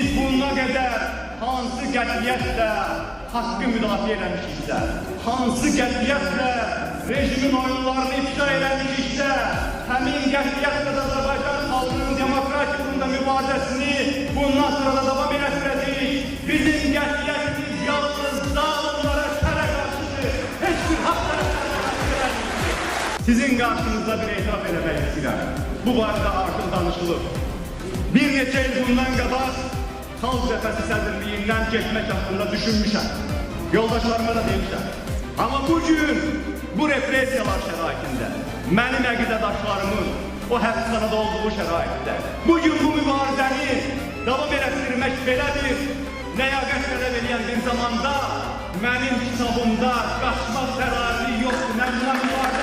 Biz bununla qədər hansı qətiyyətlə haqqı müdafiə eləmişiksə, hansı qətiyyətlə rejimin oyunlarını ifşa eləmişiksə, həmin qətiyyətlə də Azərbaycan xalqının demokratik uğrunda mübarizəsini bundan sonra da davam etdirəcəyik. Bizim qətiyyətimiz yalnız zalimlara, şərə qarşıdır. Heç bir haqlara qarşı. Sizin qarşınızda bir etiraf eləmək istəyirəm. Bu barədə artıq danışılıb. Bir neçə il bundan qabaq Xalq Cəbhəsi sədrliyindən getmək haqqında düşünmüşəm. Yoldaşlarıma da demişəm. Amma bugün bu represiyalar şəraitində, mənim əqidədaşlarımın o həbsxanada olduğu şəraitdə, bugün bu mübarizəni davam etdirmək belə bir ləyaqət tələb edən bir zamanda mənim kitabımda qaçmaq qərarı yoxdur. Mən buna mübarizə